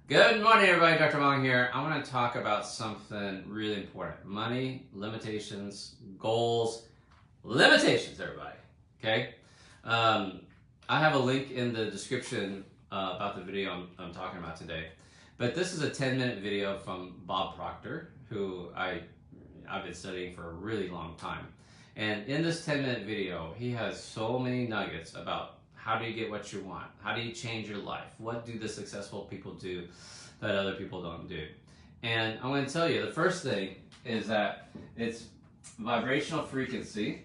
Good morning, everybody. Dr. Vuong here. I want to talk about something really important. Money, limitations, goals, limitations, everybody. Okay? I have a link in the description about the video I'm talking about today. But this is a 10-minute video from Bob Proctor, who I've been studying for a really long time. And in this 10-minute video, he has so many nuggets about how do you get what you want? How do you change your life? What do the successful people do that other people don't do? And I'm going to tell you, the first thing is that it's vibrational frequency.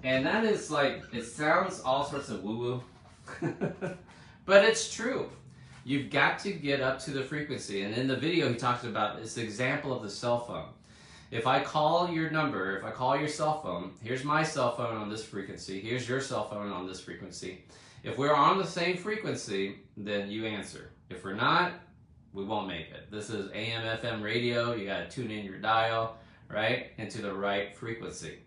And that is like, it sounds all sorts of woo-woo, but it's true. You've got to get up to the frequency. And in the video, he talks about this example of the cell phone. If I call your number, if I call your cell phone, here's my cell phone on this frequency, here's your cell phone on this frequency. If we're on the same frequency, then you answer. If we're not, we won't make it. This is AM, FM radio. You got to tune in your dial, right, into the right frequency.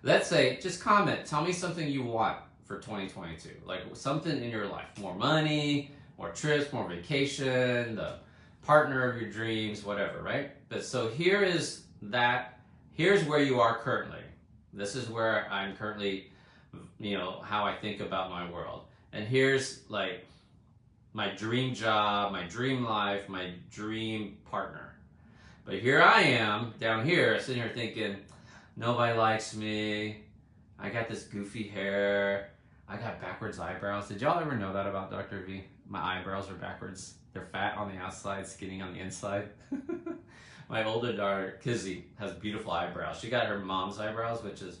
Let's say, just comment, tell me something you want for 2022. Like something in your life, more money, more trips, more vacation, the partner of your dreams, whatever, right? But so here's where you are currently. This is where I'm currently, how I think about my world. And here's like my dream job, my dream life, my dream partner. But here I am down here, sitting here thinking, nobody likes me. I got this goofy hair. I got backwards eyebrows. Did y'all ever know that about Dr. V? My eyebrows are backwards. They're fat on the outside, skinny on the inside. My older daughter, Kizzy, has beautiful eyebrows. She got her mom's eyebrows, which is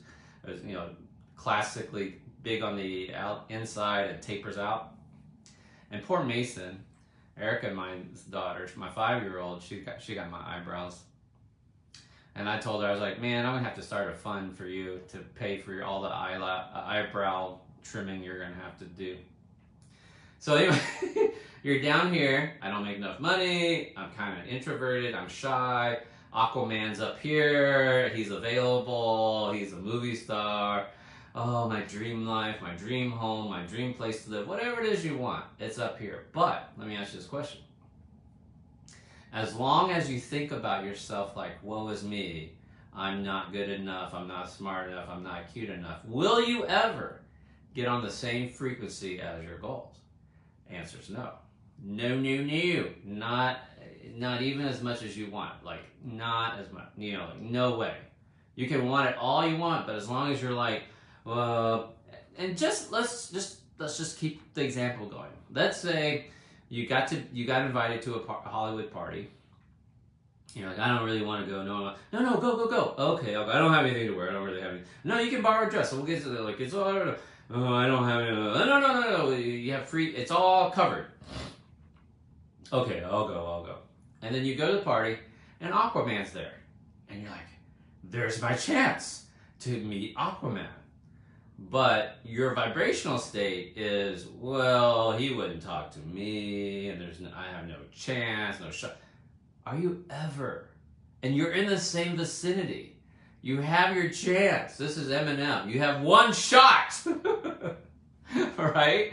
classically big on the inside and tapers out. And poor Mason, Erica, my daughter, my 5-year-old, she got my eyebrows. And I told her, I was like, man, I'm gonna have to start a fund for you to pay for all the eyebrow trimming you're gonna have to do. So anyway, you're down here. I don't make enough money. I'm kind of introverted. I'm shy. Aquaman's up here. He's available. He's a movie star. Oh, my dream life, my dream home, my dream place to live. Whatever it is you want, it's up here. But let me ask you this question. As long as you think about yourself like, woe is me, I'm not good enough, I'm not smart enough, I'm not cute enough, will you ever get on the same frequency as your goals? Answer's no. No, no, no. Not even as much as you want. Like, not as much. Like, no way. You can want it all you want, but as long as you're like, and let's just keep the example going. Let's say you got invited to a Hollywood party. You're like, I don't really want to go. No, go. Okay, I don't have anything to wear. I don't really have anything. No, you can borrow a dress. So we'll get to the, like, it's all, I don't know. Oh, I don't have any. No. You have free. It's all covered. Okay, I'll go. And then you go to the party, and Aquaman's there, and you're like, "There's my chance to meet Aquaman." But your vibrational state is, well, he wouldn't talk to me, and I have no chance, no shot. Are you ever? And you're in the same vicinity. You have your chance. This is Eminem. You have one shot. Right?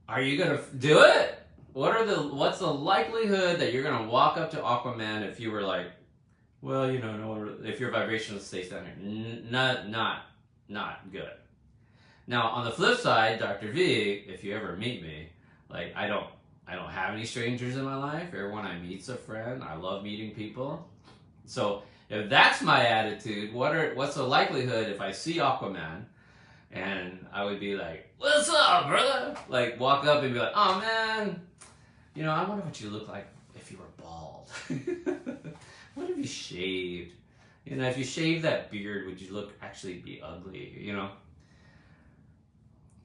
Are you going to do it? What's the likelihood that you're going to walk up to Aquaman if you were like, well, no one really, if your vibrational state's down here? Not good. Now, on the flip side, Dr. V, if you ever meet me, like I don't have any strangers in my life. Everyone I meet's a friend. I love meeting people. So if that's my attitude, what's the likelihood if I see Aquaman and I would be like, what's up, brother? Like walk up and be like, oh man, I wonder what you look like if you were bald. What if you shaved? If you shaved that beard, would you actually be ugly,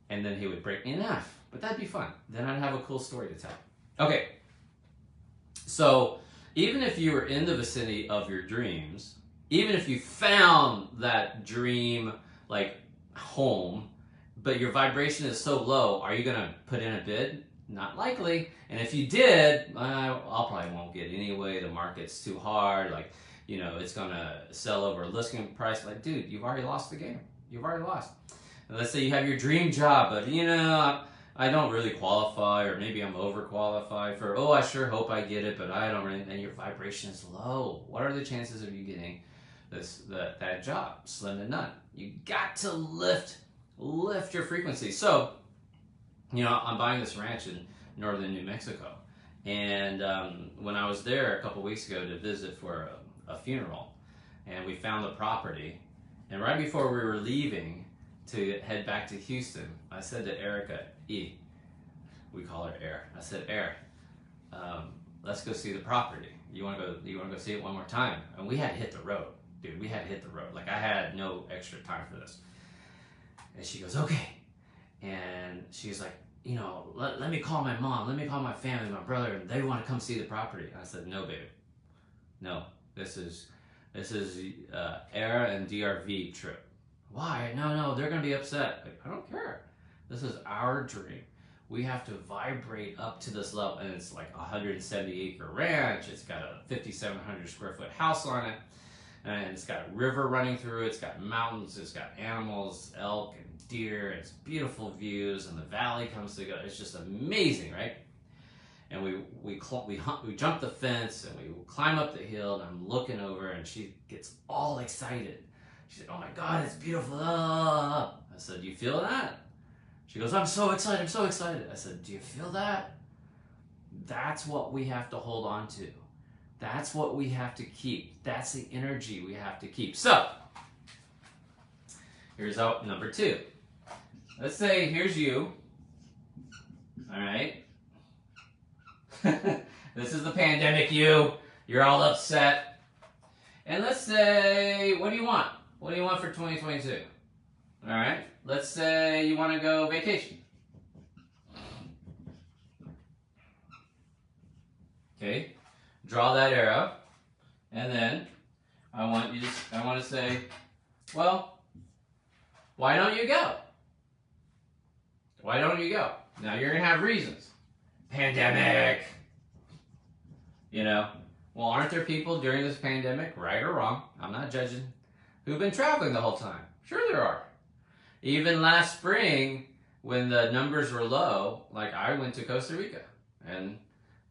And then he would break me in half. But that'd be fun. Then I'd have a cool story to tell. Okay. So even if you were in the vicinity of your dreams, even if you found that dream like home, but your vibration is so low, are you going to put in a bid? Not likely. And if you did, I'll probably won't get it anyway. The market's too hard. Like, it's going to sell over a listing price. Like, dude, you've already lost the game. You've already lost. And let's say you have your dream job, but I don't really qualify, or maybe I'm overqualified for, oh, I sure hope I get it, but I don't really, and your vibration is low. What are the chances of you getting that job? Slim to none. You got to lift your frequency. So, I'm buying this ranch in northern New Mexico. And when I was there a couple weeks ago to visit for a funeral, and we found the property, and right before we were leaving to head back to Houston, I said to Erica, we call her Air. I said, Air, let's go see the property. You want to go see it one more time? And we had to hit the road, dude. We had to hit the road. Like, I had no extra time for this. And she goes, okay. And she's like, let me call my mom, let me call my family, my brother, and they want to come see the property. And I said, no, babe. No, this is Era and DRV trip. Why? No, they're going to be upset. Like, I don't care. This is our dream. We have to vibrate up to this level. And it's like a 170-acre ranch. It's got a 5,700 square foot house on it. And it's got a river running through it. It's got mountains. It's got animals, elk and deer. It's beautiful views, and the valley comes together. It's just amazing, right? And we jump the fence, and we climb up the hill, and I'm looking over, and she gets all excited. She said, oh my God, it's beautiful. I said, do you feel that? She goes, I'm so excited, I'm so excited. I said, do you feel that? That's what we have to hold on to. That's what we have to keep. That's the energy we have to keep. So, here's number 2. Let's say here's you. All right. This is the pandemic you. You're all upset. And let's say, what do you want? What do you want for 2022? All right. Let's say you want to go vacation. Okay. Draw that arrow. And then I want to say, well, why don't you go? Why don't you go? Now you're going to have reasons. Pandemic. Well, aren't there people during this pandemic, right or wrong, I'm not judging, who've been traveling the whole time? Sure there are. Even last spring, when the numbers were low, like I went to Costa Rica, and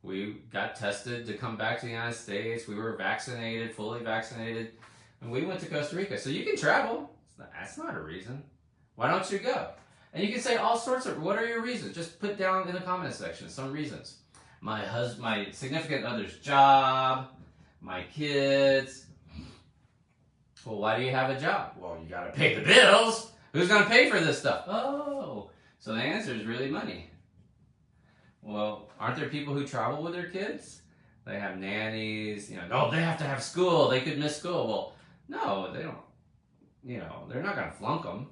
we got tested to come back to the United States. We were vaccinated, fully vaccinated, and we went to Costa Rica. So you can travel. That's not a reason. Why don't you go? And you can say all sorts of, what are your reasons? Just put down in the comment section some reasons. My significant other's job, my kids. Well, why do you have a job? Well, you got to pay the bills. Who's going to pay for this stuff? Oh, so the answer is really money. Well, aren't there people who travel with their kids? They have nannies, no, they have to have school. They could miss school. Well, no, they don't, they're not going to flunk them.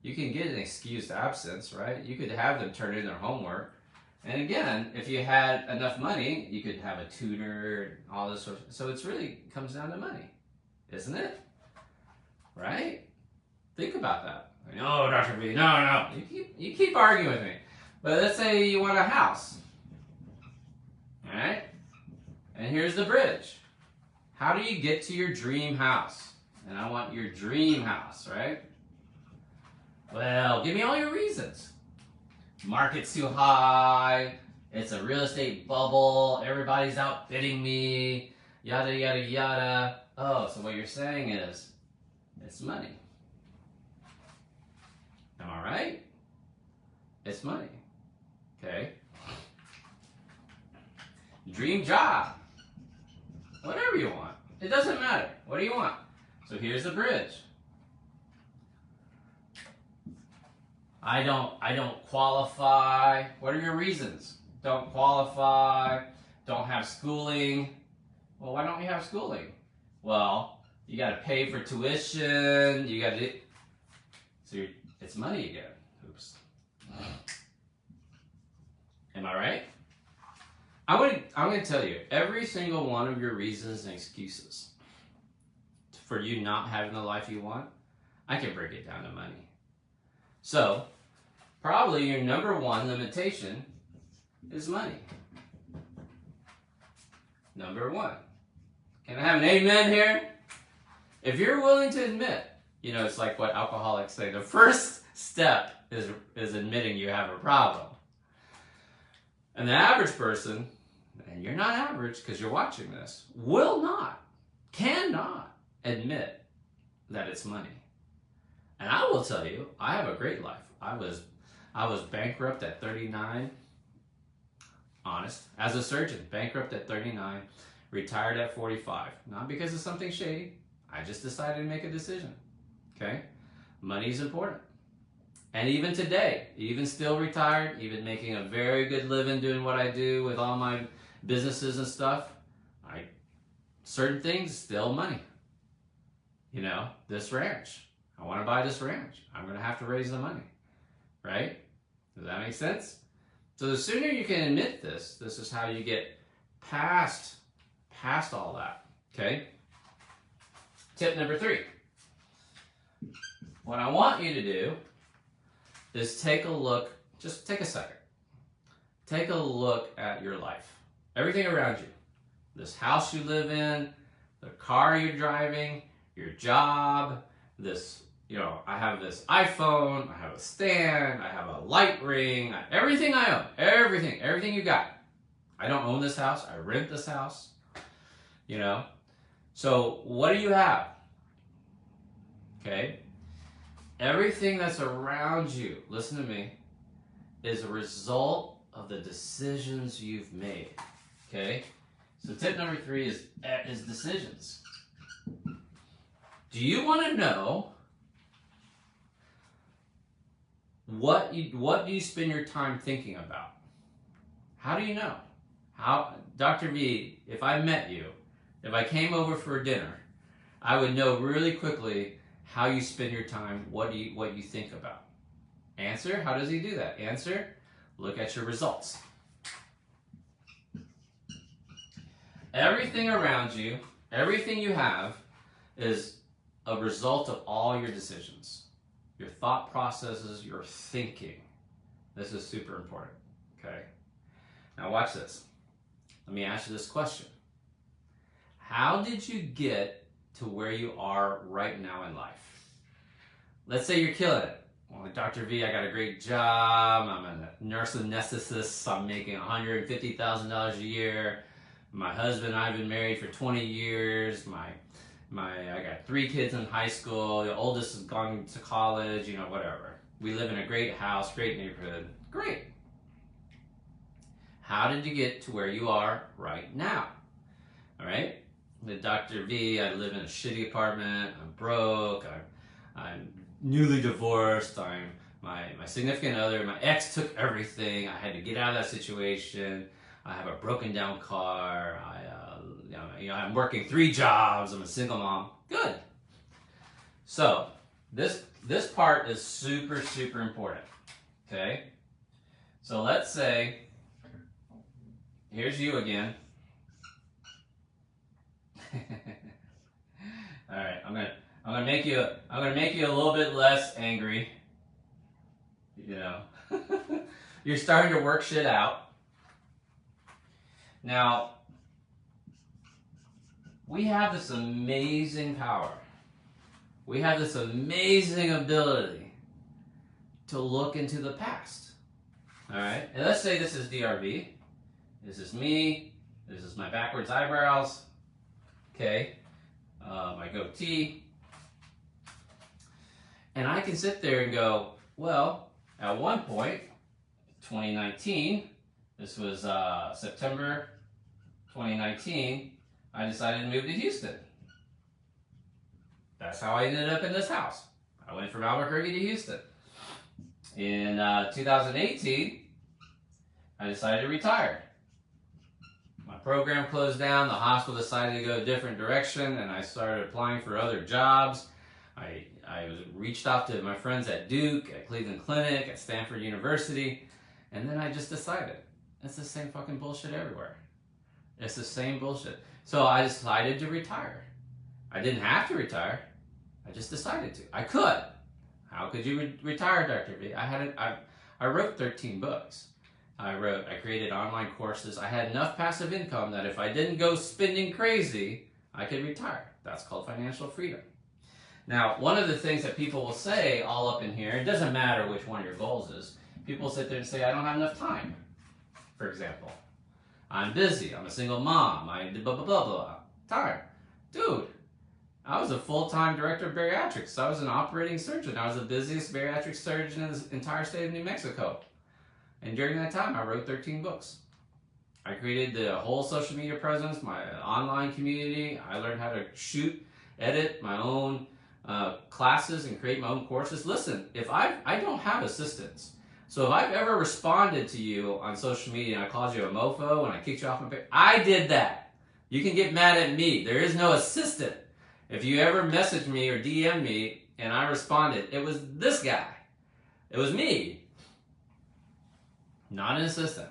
You can get an excused absence, right? You could have them turn in their homework. And again, if you had enough money, you could have a tutor and all this sort of, so it's really comes down to money, isn't it? Right? Think about that. No, Dr. B, no. You keep arguing with me. But let's say you want a house. All right? And here's the bridge. How do you get to your dream house? And I want your dream house, right? Well, give me all your reasons. Market's too high. It's a real estate bubble. Everybody's outbidding me. Yada, yada, yada. Oh, so what you're saying is, it's money. Am I right? It's money. Okay. Dream job. Whatever you want. It doesn't matter. What do you want? So here's the bridge. I don't qualify. What are your reasons? Don't qualify. Don't have schooling. Well, why don't you have schooling? Well, you got to pay for tuition. You got to. So it's money again. Oops. Am I right? I'm going to tell you, every single one of your reasons and excuses for you not having the life you want, I can break it down to money. So, probably your number one limitation is money. Number one. Can I have an amen here? If you're willing to admit, it's like what alcoholics say, the first step is admitting you have a problem. And the average person, and you're not average because you're watching this, cannot admit that it's money. And I will tell you, I have a great life. I was bankrupt at 39, honest, as a surgeon, bankrupt at 39, retired at 45. Not because of something shady, I just decided to make a decision, okay? Money is important. And even today, even still retired, even making a very good living doing what I do with all my businesses and stuff, certain things, still money. You know, this ranch. I want to buy this ranch. I'm going to have to raise the money, right? Does that make sense? So the sooner you can admit this is how you get past all that, okay? Tip number 3. What I want you to do is take a look, just take a second. Take a look at your life. Everything around you. This house you live in, the car you're driving, your job, this, you know, I have this iPhone, I have a stand, I have a light ring, everything I own, everything you got. I don't own this house, I rent this house, you know. So what do you have? Okay? Everything that's around you, listen to me, is a result of the decisions you've made. Okay? So tip number 3 is decisions. Do you want to know what do you spend your time thinking about? How do you know? How, Dr. V, if I met you, if I came over for dinner, I would know really quickly how you spend your time, what you think about. Answer, how does he do that? Answer, look at your results. Everything around you, everything you have is a result of all your decisions. Your thought processes, your thinking. This is super important, okay? Now watch this. Let me ask you this question. How did you get to where you are right now in life? Let's say you're killing it. Well, Dr. V, I got a great job. I'm a nurse anesthetist. I'm making $150,000 a year. My husband and I have been married for 20 years. I got 3 kids in high school. The oldest has gone to college, you know, whatever. We live in a great house, great neighborhood. Great. How did you get to where you are right now? All right? With Dr. V, I live in a shitty apartment. I'm broke. I'm newly divorced. My significant other, my ex took everything. I had to get out of that situation. I have a broken down car. I'm working 3 jobs. I'm a single mom. Good. So this part is super, super important. Okay? So let's say, here's you again. All right, I'm gonna make you a little bit less angry. You know, you're starting to work shit out. Now, we have this amazing power. We have this amazing ability to look into the past. All right, and let's say this is DRV. This is me. This is my backwards eyebrows. Okay, my goatee. And I can sit there and go, well, at one point, 2019, this was September 2019, I decided to move to Houston. That's how I ended up in this house. I went from Albuquerque to Houston. In 2018, I decided to retire. My program closed down, the hospital decided to go a different direction, and I started applying for other jobs. I reached out to my friends at Duke, at Cleveland Clinic, at Stanford University, and then I just decided, it's the same fucking bullshit everywhere. It's the same bullshit. So I decided to retire. I didn't have to retire. I just decided to. I could. How could you retire, Dr. V? I wrote 13 books. I created online courses. I had enough passive income that if I didn't go spending crazy, I could retire. That's called financial freedom. Now, one of the things that people will say all up in here, it doesn't matter which one of your goals is, people sit there and say, I don't have enough time. for example. I'm busy. I'm a single mom. I blah, blah, blah, blah. Time. Dude, I was a full-time director of bariatrics. I was an operating surgeon. I was the busiest bariatric surgeon in the entire state of New Mexico. And during that time, I wrote 13 books. I created the whole social media presence, my online community. I learned how to shoot, edit my own classes and create my own courses. Listen, if I don't have assistants. So if I've ever responded to you on social media and I called you a mofo and I kicked you off my page, I did that. You can get mad at me. There is no assistant. If you ever message me or DM me and I responded, it was this guy. It was me. Not an assistant.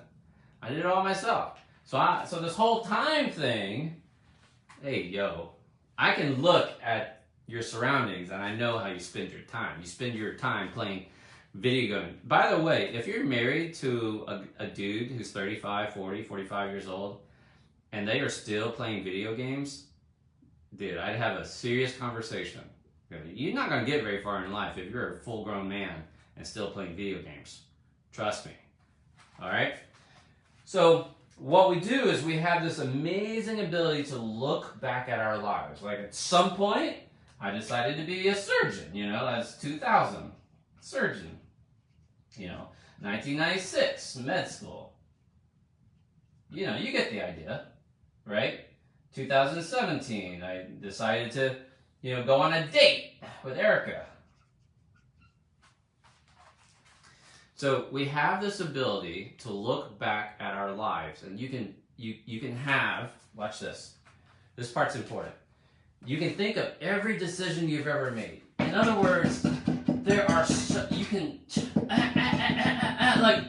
I did it all myself. So this whole time thing, hey, yo, I can look at your surroundings and I know how you spend your time. You spend your time playing video games. By the way, if you're married to a dude who's 35, 40, 45 years old, and they are still playing video games, dude, I'd have a serious conversation. You're not going to get very far in life if you're a full-grown man and still playing video games. Trust me. All right? So what we do is we have this amazing ability to look back at our lives. Like at some point, I decided to be a surgeon. You know, that's 2000. Surgeon. You know, 1996, med school. You know, you get the idea, right? 2017, I decided to, you know, go on a date with Erica. So we have this ability to look back at our lives, and you can have, watch this. This part's important. You can think of every decision you've ever made. In other words, there are you can like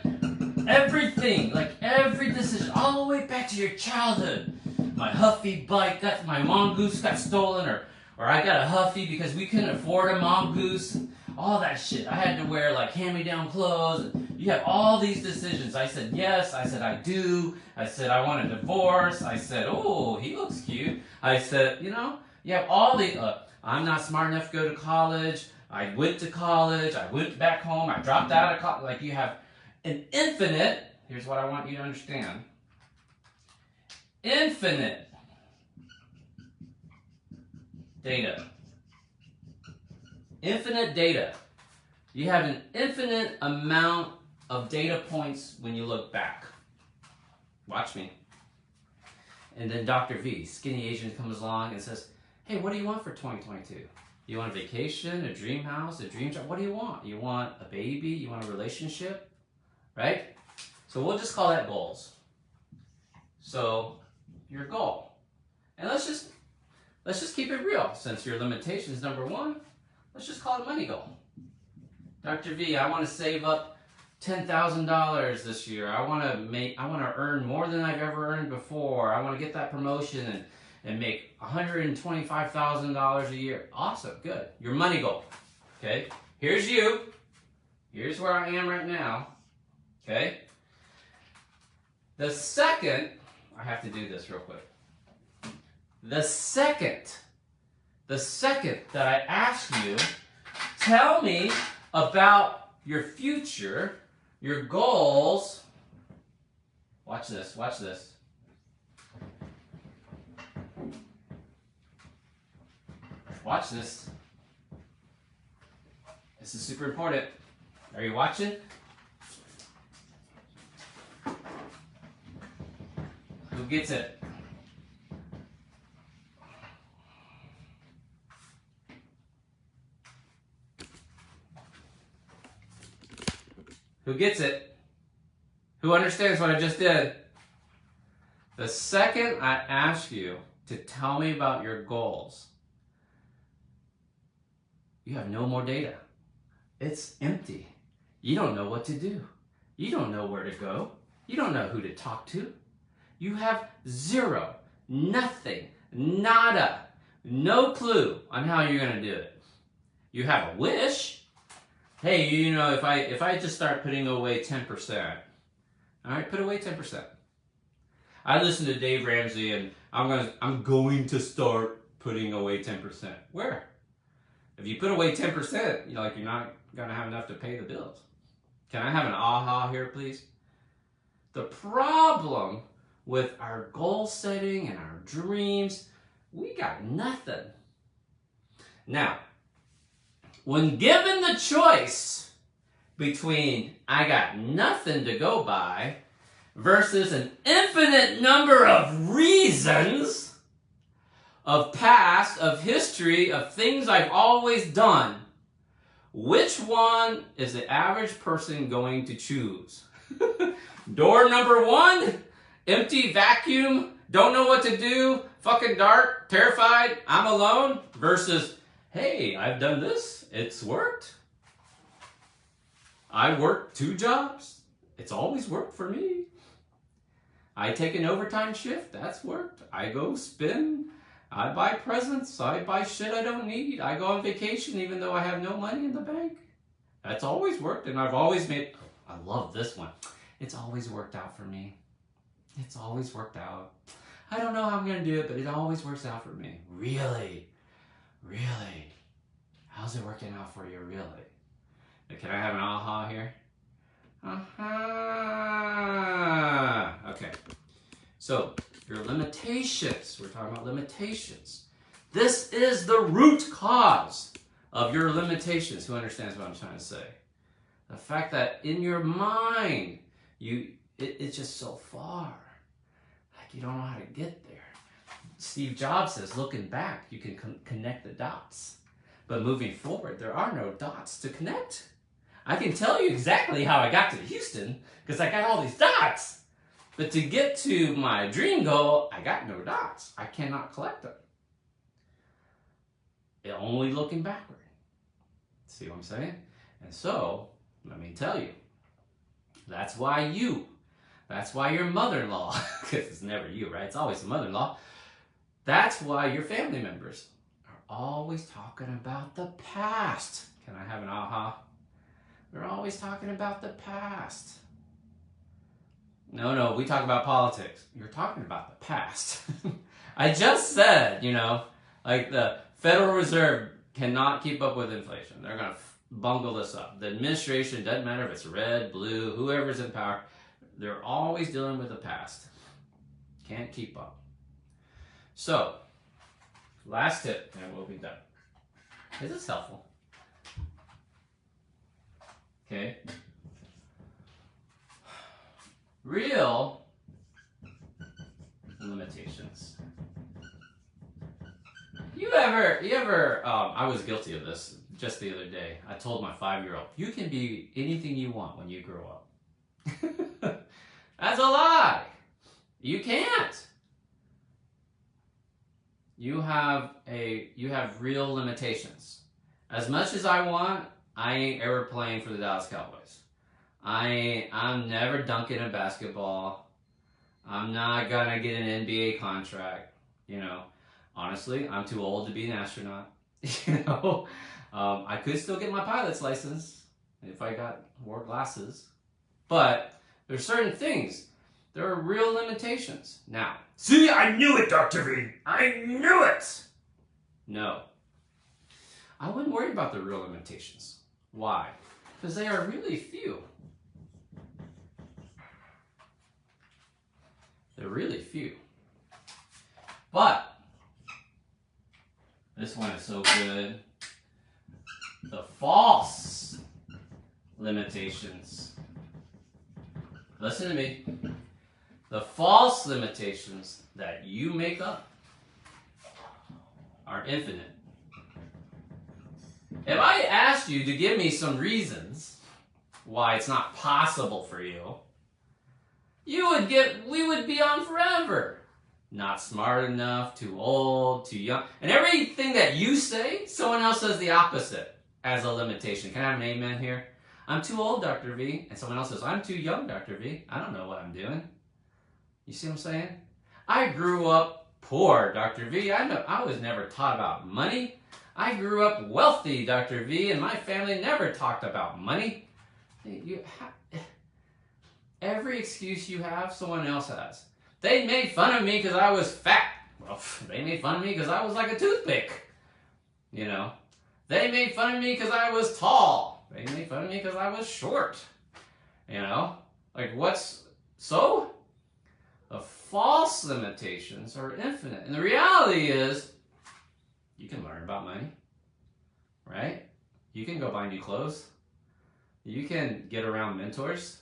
everything, like every decision, all the way back to your childhood. My Huffy bike, my mongoose got stolen, or I got a Huffy because we couldn't afford a mongoose. All that shit. I had to wear like hand-me-down clothes. You have all these decisions. I said yes. I said I do. I said I want a divorce. I said, oh, he looks cute. I said, you know, you have all the, I'm not smart enough to go to college. I went to college. I went back home. I dropped out of college. Like you have an infinite, here's what I want you to understand. Infinite data. Infinite data. You have an infinite amount of data points when you look back. Watch me. And then Dr. V, skinny Asian, comes along and says, hey, what do you want for 2022? You want a vacation, a dream house, a dream job? What do you want? You want a baby? You want a relationship? Right? So we'll just call that goals. So your goal. And let's just keep it real. Since your limitation is number one, let's just call it money goal. Dr. V, I want to save up $10,000 this year. I want to earn more than I've ever earned before. I want to get that promotion and make $125,000 a year. Awesome, good. Your money goal. Okay? Here's you. Here's where I am right now. Okay? The second, I have to do this real quick. The second that I ask you, tell me about your future, your goals. Watch this, watch this. Watch this. This is super important. Are you watching? Who gets it? Who gets it? Who understands what I just did? The second I ask you to tell me about your goals, you have no more data. It's empty. You don't know what to do. You don't know where to go. You don't know who to talk to. You have zero, nothing, nada, no clue on how you're going to do it. You have a wish. Hey, you know, if I just start putting away 10%, all right, put away 10%. I listen to Dave Ramsey, and I'm going to start putting away 10%. Where? If you put away 10%, you're not gonna have enough to pay the bills. Can I have an aha here, please? The problem with our goal setting and our dreams, we got nothing. Now, when given the choice between I got nothing to go by versus an infinite number of reasons, of past, of history, of things I've always done, which one is the average person going to choose? Door number one, empty vacuum, don't know what to do, fucking dark, terrified, I'm alone, versus, hey, I've done this, it's worked. I work 2 jobs, it's always worked for me. I take an overtime shift, that's worked. I go spin, I buy presents, I buy shit I don't need. I go on vacation even though I have no money in the bank. That's always worked, and I've always made, I love this one. It's always worked out for me. It's always worked out. I don't know how I'm gonna do it, but it always works out for me. Really? Really? How's it working out for you, really? Can I have an aha here? Aha! Okay. So, your limitations. We're talking about limitations. This is the root cause of your limitations. Who understands what I'm trying to say? The fact that in your mind, it's just so far. Like you don't know how to get there. Steve Jobs says, looking back, you can connect the dots. But moving forward, there are no dots to connect. I can tell you exactly how I got to Houston because I got all these dots. But to get to my dream goal, I got no dots. I cannot collect them. Only looking backward. See what I'm saying? And so, let me tell you, that's why your mother-in-law, because it's never you, right? It's always the mother-in-law. That's why your family members are always talking about the past. Can I have an aha? They're always talking about the past. No, we talk about politics. You're talking about the past. I just said, like the Federal Reserve cannot keep up with inflation. They're going to bungle this up. The administration, doesn't matter if it's red, blue, whoever's in power, they're always dealing with the past. Can't keep up. So, last tip, and we'll be done. Is this helpful? Okay. Real limitations. You ever, I was guilty of this just the other day. I told my 5-year-old, you can be anything you want when you grow up. That's a lie. You can't. You have real limitations. As much as I want, I ain't ever playing for the Dallas Cowboys. I'm never dunking a basketball. I'm not gonna get an NBA contract. Honestly, I'm too old to be an astronaut. I could still get my pilot's license if I wore glasses. But there's certain things. There are real limitations. Now, see, I knew it, Dr. V. I knew it. No, I wouldn't worry about the real limitations. Why? Because they are really few. They're really few. But this one is so good. The false limitations. Listen to me. The false limitations that you make up are infinite. If I asked you to give me some reasons why it's not possible for you, we would be on forever. Not smart enough, too old, too young. And everything that you say, someone else says the opposite as a limitation. Can I have an amen here? I'm too old, Dr. V. And someone else says, I'm too young, Dr. V. I don't know what I'm doing. You see what I'm saying? I grew up poor, Dr. V. I was never taught about money. I grew up wealthy, Dr. V, and my family never talked about money. Every excuse you have, someone else has. They made fun of me because I was fat. Well, they made fun of me because I was like a toothpick. They made fun of me because I was tall. They made fun of me because I was short. Like So, the false limitations are infinite. And the reality is, you can learn about money, right? You can go buy new clothes. You can get around mentors.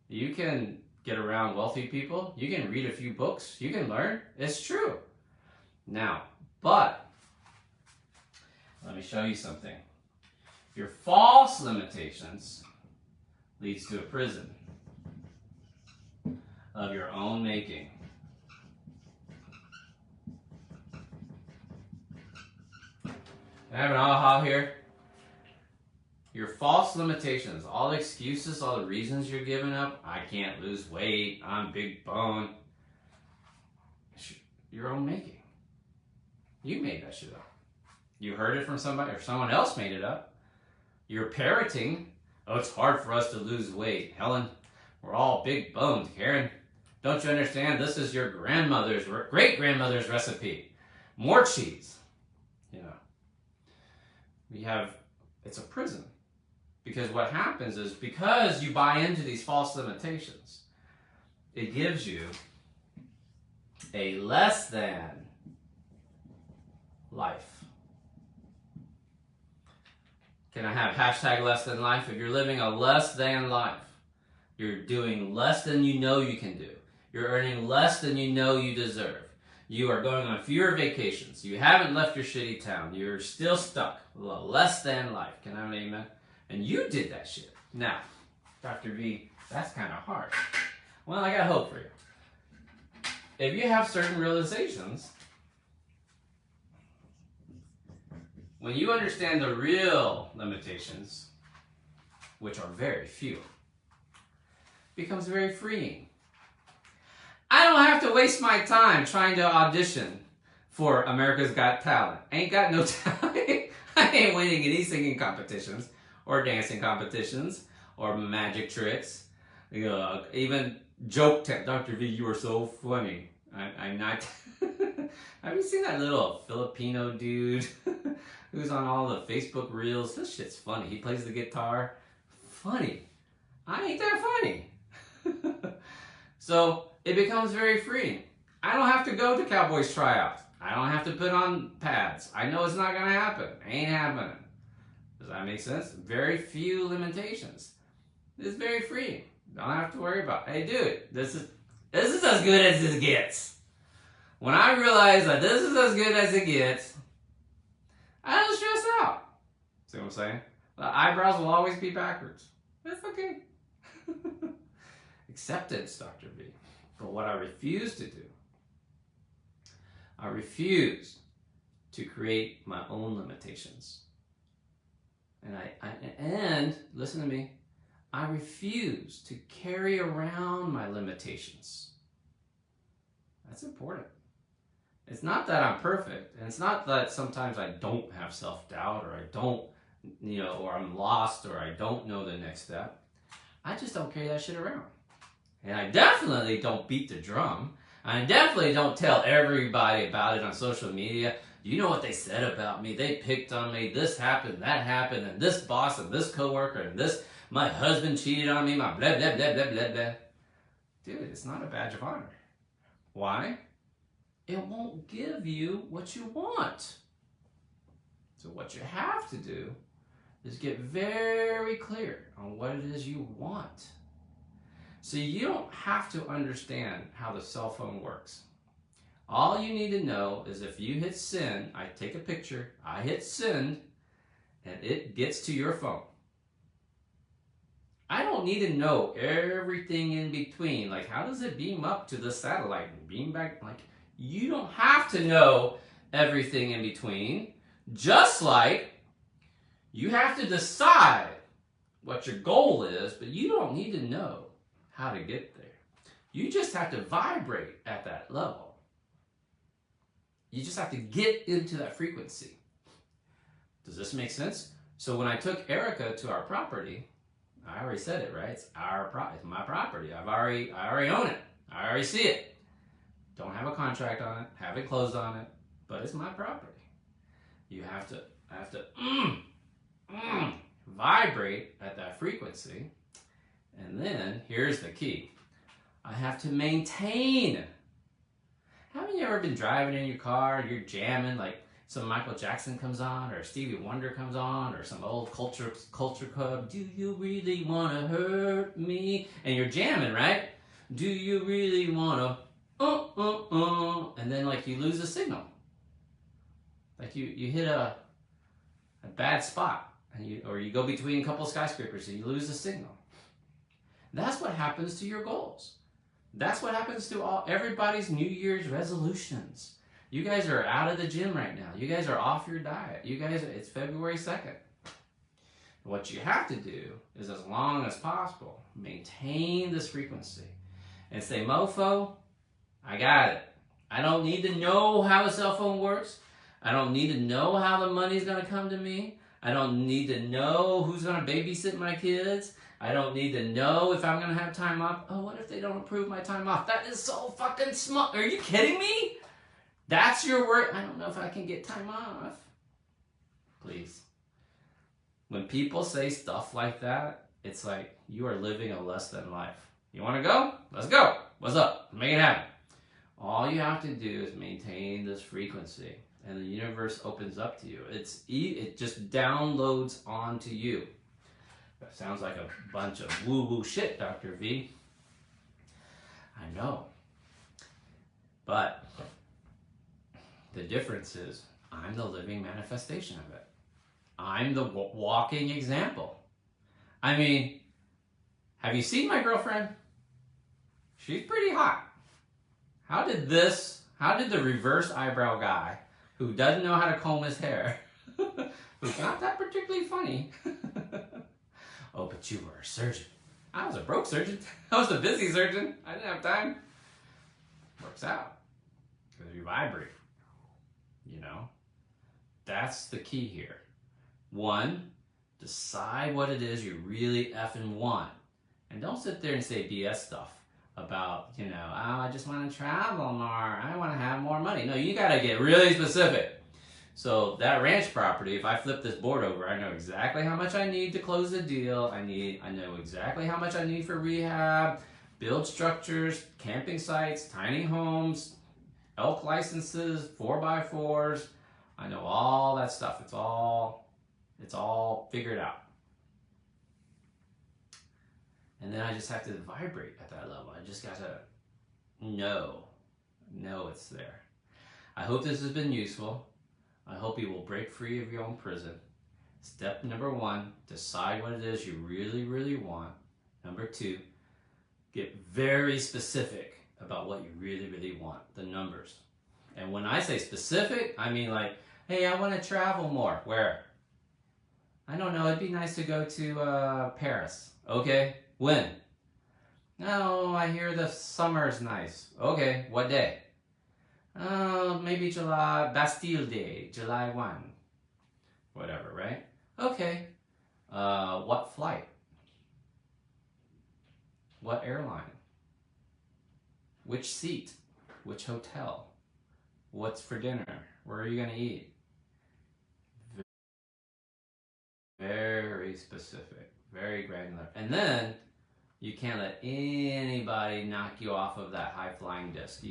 You can get around wealthy people. You can read a few books. You can learn. It's true. Now, but, let me show you something. Your false limitations leads to a prison of your own making. I have an aha here. Your false limitations, all the excuses, all the reasons you're giving up, I can't lose weight, I'm big bone, your own making. You made that shit up. You heard it from somebody, or someone else made it up. You're parroting, oh, it's hard for us to lose weight. Helen, we're all big boned. Karen, don't you understand? This is your grandmother's, great-grandmother's recipe. More cheese. You know, it's a prison. Because what happens is, because you buy into these false limitations, it gives you a less than life. Can I have hashtag less than life? If you're living a less than life, you're doing less than you know you can do. You're earning less than you know you deserve. You are going on fewer vacations. You haven't left your shitty town. You're still stuck. Less than life. Can I have an amen? And you did that shit. Now, Dr. V, that's kind of hard. Well, I got hope for you. If you have certain realizations, when you understand the real limitations, which are very few, it becomes very freeing. I don't have to waste my time trying to audition for America's Got Talent. Ain't got no talent. I ain't winning any singing competitions or dancing competitions or magic tricks. Even joke Dr. V, you are so funny. I'm not. Have you seen that little Filipino dude who's on all the Facebook reels? This shit's funny. He plays the guitar. Funny. I ain't that funny. So it becomes very freeing. I don't have to go to Cowboys tryouts. I don't have to put on pads. I know it's not going to happen. Ain't happening. Does that make sense? Very few limitations. It's very freeing. Don't have to worry about, hey dude, this is as good as it gets. When I realize that this is as good as it gets, I don't stress out. See what I'm saying? The eyebrows will always be backwards. That's okay. Acceptance, Dr. V. But what I refuse to do, I refuse to create my own limitations. And listen to me, I refuse to carry around my limitations. That's important. It's not that I'm perfect, and it's not that sometimes I don't have self-doubt, or I don't, or I'm lost, or I don't know the next step. I just don't carry that shit around. And I definitely don't beat the drum. I definitely don't tell everybody about it on social media. You know what they said about me? They picked on me. This happened, that happened, and this boss, and this coworker, and this, my husband cheated on me, my blah, blah, blah, blah, blah, blah. Dude, it's not a badge of honor. Why? It won't give you what you want. So what you have to do is get very clear on what it is you want. So you don't have to understand how the cell phone works. All you need to know is if you hit send, I take a picture, I hit send, and it gets to your phone. I don't need to know everything in between. Like, how does it beam up to the satellite and beam back? Like, you don't have to know everything in between. Just like you have to decide what your goal is, but you don't need to know how to get there. You just have to vibrate at that level. You just have to get into that frequency. Does this make sense? So when I took Erica to our property, I already said it, right? It's my property. I already own it. I already see it. Don't have a contract on it. Haven't closed on it, but it's my property. You have to vibrate at that frequency. And then here's the key. I have to maintain. Haven't you ever been driving in your car and you're jamming, like some Michael Jackson comes on, or Stevie Wonder comes on, or some old culture club? Do you really want to hurt me? And you're jamming, right? Do you really want to? And then like you lose the signal. Like you hit a bad spot, and you go between a couple skyscrapers and you lose the signal. That's what happens to your goals. That's what happens to everybody's New Year's resolutions. You guys are out of the gym right now. You guys are off your diet. It's February 2nd. What you have to do is, as long as possible, maintain this frequency and say, mofo, I got it. I don't need to know how a cell phone works. I don't need to know how the money's going to come to me. I don't need to know who's going to babysit my kids. I don't need to know if I'm going to have time off. Oh, what if they don't approve my time off? That is so fucking smart. Are you kidding me? That's your work. I don't know if I can get time off. Please. When people say stuff like that, it's like you are living a less than life. You want to go? Let's go. What's up? Make it happen. All you have to do is maintain this frequency, and the universe opens up to you. It just downloads onto you. That sounds like a bunch of woo-woo shit, Dr. V. I know. But the difference is I'm the living manifestation of it. I'm the walking example. I mean, have you seen my girlfriend? She's pretty hot. How did the reverse eyebrow guy, who doesn't know how to comb his hair, who's not that particularly funny, oh, but you were a surgeon. I was a broke surgeon. I was a busy surgeon. I didn't have time. Works out. Because you vibrate. You know? That's the key here. 1, decide what it is you really effing want. And don't sit there and say BS stuff about, oh, I just want to travel more. I want to have more money. No, you got to get really specific. So that ranch property, if I flip this board over, I know exactly how much I need to close the deal. I know exactly how much I need for rehab, build structures, camping sites, tiny homes, elk licenses, 4x4s. I know all that stuff. It's all figured out. And then I just have to vibrate at that level. I just got to know it's there. I hope this has been useful. I hope you will break free of your own prison. Step number 1, decide what it is you really, really want. Number 2, get very specific about what you really, really want, the numbers. And when I say specific, I mean like, hey, I want to travel more. Where? I don't know, it'd be nice to go to Paris. Okay, when? No, I hear the summer's nice. Okay, what day? Oh, maybe Bastille Day, July 1. Whatever, right? Okay. What flight? What airline? Which seat? Which hotel? What's for dinner? Where are you going to eat? Very specific, very granular. And then you can't let anybody knock you off of that high-flying disc.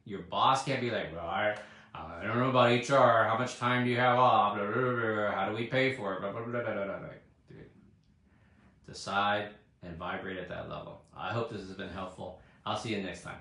Your boss can't be like, well, I don't know about HR. How much time do you have off? Blah, blah, blah, blah. How do we pay for it? Blah, blah, blah, blah, blah, blah. Dude, decide and vibrate at that level. I hope this has been helpful. I'll see you next time.